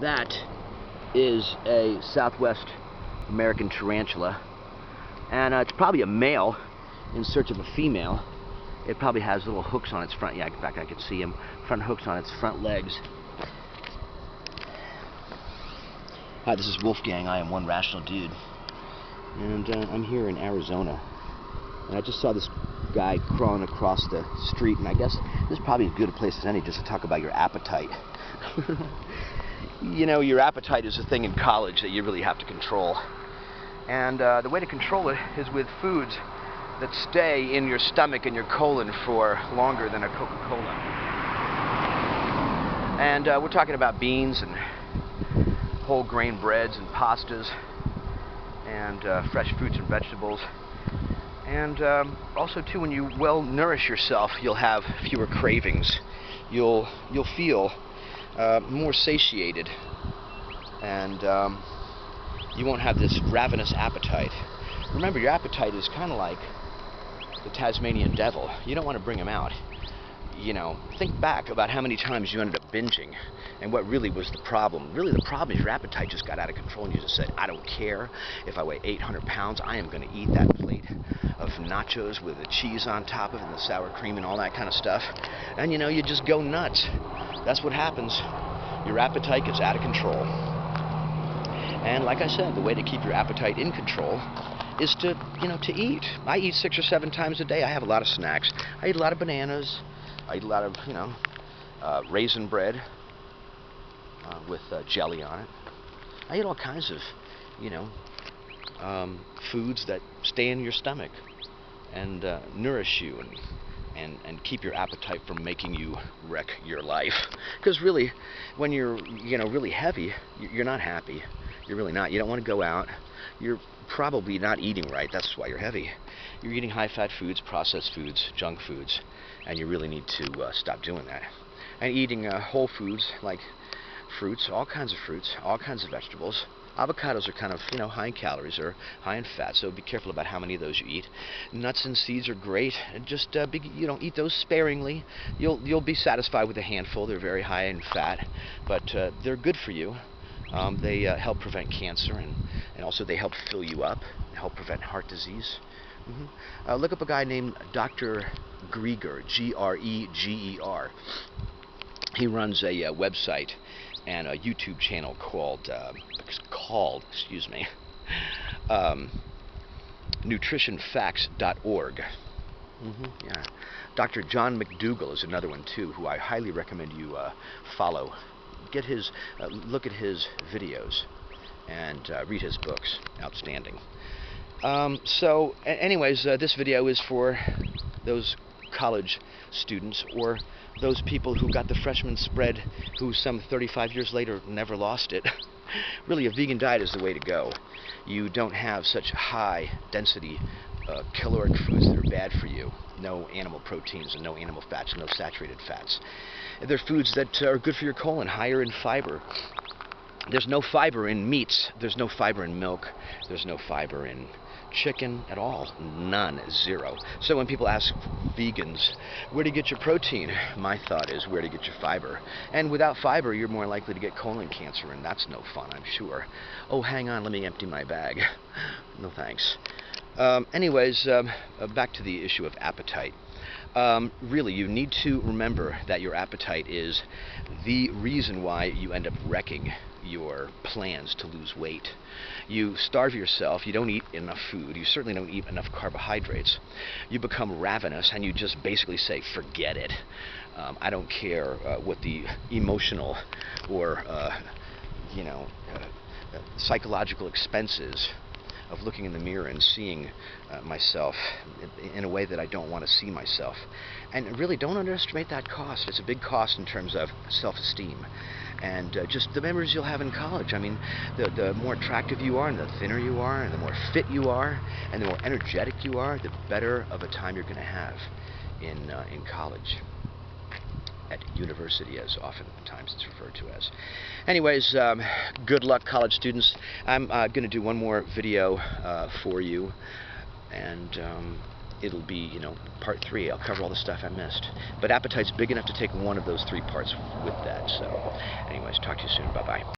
That is a Southwest American tarantula, and it's probably a male in search of a female. It probably has little hooks on its front. Yeah, in fact, I could see them. Front hooks on its front legs. Hi, this is Wolfgang. I am one rational dude, and I'm here in Arizona. And I just saw this guy crawling across the street, and I guess this is probably as good a place as any just to talk about your appetite. You know, your appetite is a thing in college that you really have to control. And the way to control it is with foods that stay in your stomach and your colon for longer than a Coca-Cola. And we're talking about beans and whole grain breads and pastas and fresh fruits and vegetables. And also too, when you well nourish yourself, you'll have fewer cravings. You'll feel more satiated, and you won't have this ravenous appetite. Remember, your appetite is kind of like the Tasmanian devil. You don't want to bring him out. You know, think back about how many times you ended up binging and what really was the problem. Really, the problem is your appetite just got out of control and you just said, I don't care if I weigh 800 pounds, I am going to eat that plate of nachos with the cheese on top of it and the sour cream and all that kind of stuff. And you know, you just go nuts. That's what happens. Your appetite gets out of control. And like I said, the way to keep your appetite in control is to eat. I eat 6 or 7 times a day. I have a lot of snacks. I eat a lot of bananas. I eat a lot of, raisin bread with jelly on it. I eat all kinds of, foods that stay in your stomach and nourish you and keep your appetite from making you wreck your life. Because really, when you're, really heavy, you're not happy. You're really not. You don't want to go out. You're probably not eating right. That's why you're heavy. You're eating high-fat foods, processed foods, junk foods, and you really need to stop doing that. And eating whole foods like fruits, all kinds of fruits, all kinds of vegetables. Avocados are kind of, high in calories or high in fat, so be careful about how many of those you eat. Nuts and seeds are great. Just eat those sparingly. You'll be satisfied with a handful. They're very high in fat, but they're good for you. They help prevent cancer, and also they help fill you up, help prevent heart disease. Look up a guy named Dr. Greger, Greger. He runs a website and a YouTube channel called nutritionfacts.org. Yeah. Dr. John McDougall is another one too, who I highly recommend you follow. Get his look at his videos and read his books. Outstanding. Anyways, this video is for those college students or those people who got the freshman spread who some 35 years later never lost it. Really, a vegan diet is the way to go. You don't have such high density caloric foods that are bad for you. No animal proteins and no animal fats, no saturated fats. They're foods that are good for your colon, higher in fiber. There's no fiber in meats. There's no fiber in milk. There's no fiber in chicken at all. None. Zero. So when people ask vegans, where do you get your protein? My thought is, where to get your fiber? And without fiber, you're more likely to get colon cancer, and that's no fun, I'm sure. Oh, hang on, let me empty my bag. No thanks. Anyways, back to the issue of appetite. Really, you need to remember that your appetite is the reason why you end up wrecking your plans to lose weight. You starve yourself, you don't eat enough food, you certainly don't eat enough carbohydrates. You become ravenous and you just basically say, forget it. I don't care what the emotional or psychological expense is of looking in the mirror and seeing myself in a way that I don't want to see myself. And really, don't underestimate that cost. It's a big cost in terms of self-esteem and just the memories you'll have in college. I mean, the more attractive you are and the thinner you are and the more fit you are and the more energetic you are, the better of a time you're going to have in college. At university, as oftentimes it's referred to as. Anyways, good luck, college students. I'm going to do one more video for you, and it'll be, part 3. I'll cover all the stuff I missed. But appetite's big enough to take one of those 3 parts with that. So, anyways, talk to you soon. Bye-bye.